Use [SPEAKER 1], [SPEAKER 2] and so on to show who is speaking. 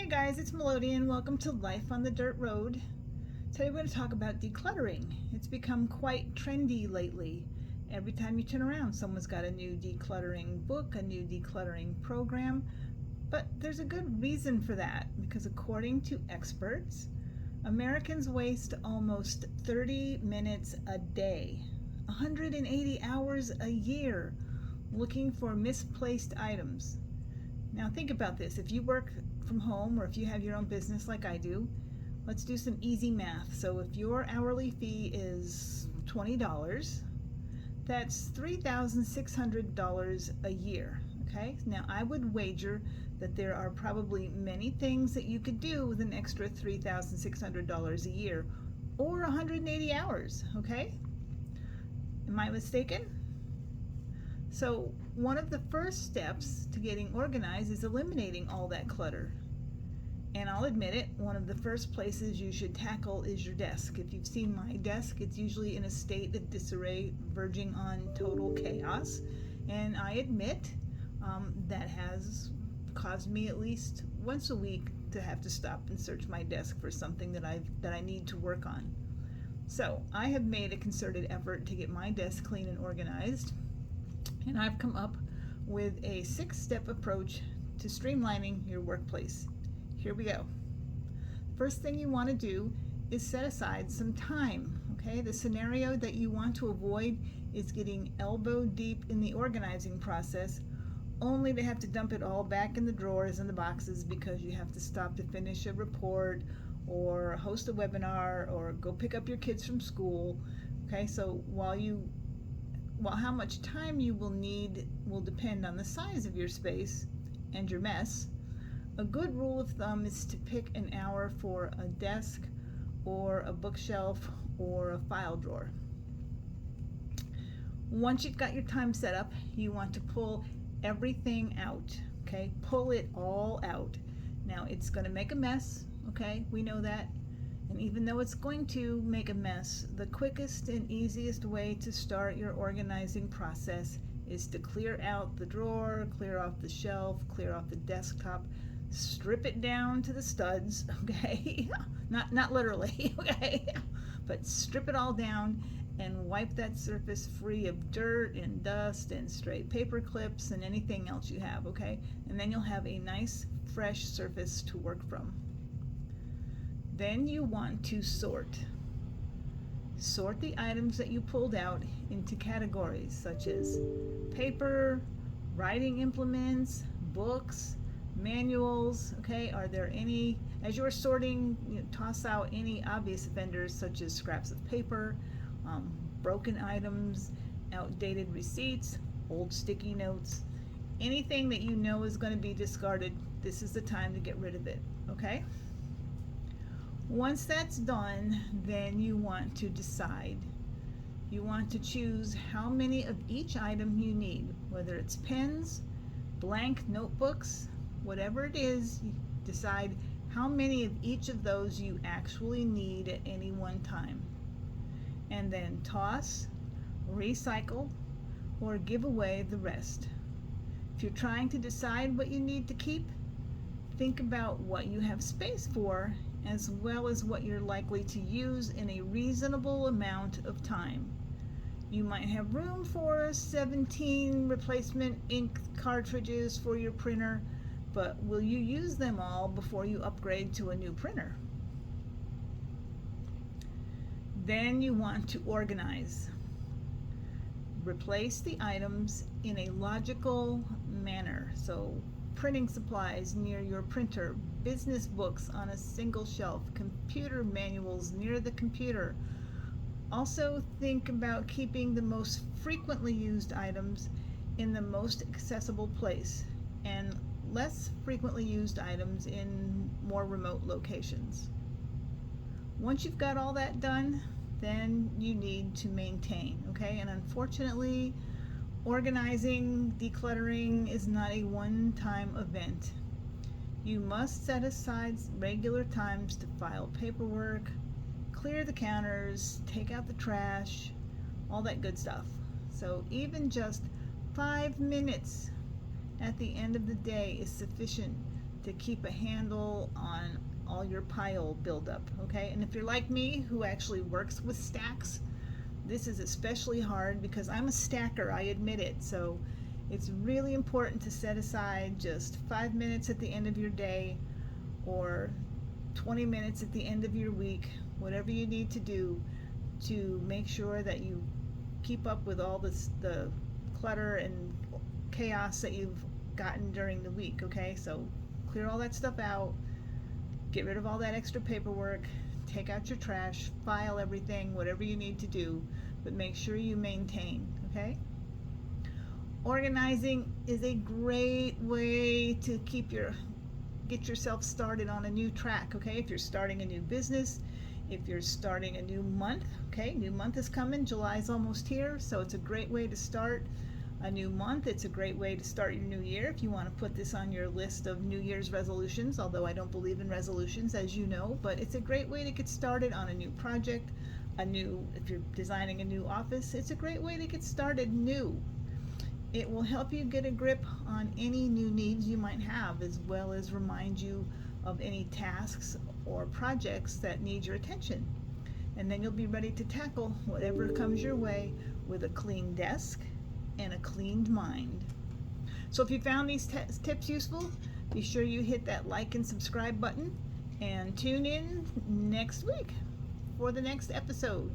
[SPEAKER 1] Hey guys, it's Melodian. Welcome to Life on the Dirt Road. Today we're going to talk about decluttering. It's become quite trendy lately. Every time you turn around, someone's got a new decluttering book, a new decluttering program. But there's a good reason for that, because according to experts, Americans waste almost 30 minutes a day, 180 hours a year, looking for misplaced items. Now think about this. If you work from home or if you have your own business like I do, let's do some easy math. So if your hourly fee is $20, that's $3,600 a year. Okay, now I would wager that there are probably many things that you could do with an extra $3,600 a year or 180 hours. Okay, am I mistaken? So one of the first steps to getting organized is eliminating all that clutter. And I'll admit it, one of the first places you should tackle is your desk. If you've seen my desk, it's usually in a state of disarray, verging on total chaos. And I admit that has caused me at least once a week to have to stop and search my desk for something that I need to work on. So I have made a concerted effort to get my desk clean and organized. And I've come up with a 6-step approach to streamlining your workplace. Here we go. First thing you want to do is set aside some time. Okay, the scenario that you want to avoid is getting elbow deep in the organizing process, only to have to dump it all back in the drawers and the boxes because you have to stop to finish a report or host a webinar or go pick up your kids from school. Okay, so while how much time you will need will depend on the size of your space and your mess. A good rule of thumb is to pick an hour for a desk or a bookshelf or a file drawer. Once you've got your time set up, you want to pull everything out. Okay, pull it all out. Now it's going to make a mess. Okay, we know that. And even though it's going to make a mess, the quickest and easiest way to start your organizing process is to clear out the drawer, clear off the shelf, clear off the desktop, strip it down to the studs, okay? Not literally, okay? But strip it all down and wipe that surface free of dirt and dust and stray paper clips and anything else you have, okay? And then you'll have a nice fresh surface to work from. Then you want to sort. Sort the items that you pulled out into categories such as paper, writing implements, books, manuals. Okay, are there any, as you're sorting, toss out any obvious offenders such as scraps of paper, broken items, outdated receipts, old sticky notes, anything that you know is going to be discarded. This is the time to get rid of it. Okay. Once that's done, then you want to decide. You want to choose how many of each item you need, whether it's pens, blank notebooks, whatever it is, decide how many of each of those you actually need at any one time. And then toss, recycle, or give away the rest. If you're trying to decide what you need to keep, think about what you have space for, as well as what you're likely to use in a reasonable amount of time. You might have room for 17 replacement ink cartridges for your printer, but will you use them all before you upgrade to a new printer? Then you want to organize. Replace the items in a logical manner. So printing supplies near your printer, business books on a single shelf, computer manuals near the computer. Also think about keeping the most frequently used items in the most accessible place and less frequently used items in more remote locations. Once you've got all that done, then you need to maintain, okay? And unfortunately, organizing, decluttering is not a one-time event. You must set aside regular times to file paperwork, clear the counters, take out the trash, all that good stuff. So even just 5 minutes at the end of the day is sufficient to keep a handle on all your pile buildup, okay? And if you're like me, who actually works with stacks, this is especially hard because I'm a stacker, I admit it. So it's really important to set aside just 5 minutes at the end of your day or 20 minutes at the end of your week, whatever you need to do to make sure that you keep up with all the clutter and chaos that you've gotten during the week, okay? So clear all that stuff out, get rid of all that extra paperwork, take out your trash, file everything, whatever you need to do, but make sure you maintain, okay? Organizing is a great way to get yourself started on a new track, okay? If you're starting a new business, if you're starting a new month, okay? New month is coming, July's almost here, so it's a great way to start a new month. It's a great way to start your new year if you want to put this on your list of New Year's resolutions, although I don't believe in resolutions, as you know, but it's a great way to get started on a new project, if you're designing a new office, it's a great way to get started new. It will help you get a grip on any new needs you might have, as well as remind you of any tasks or projects that need your attention. And then you'll be ready to tackle whatever comes your way with a clean desk and a cleaned mind. So if you found these tips useful, be sure you hit that like and subscribe button and tune in next week for the next episode.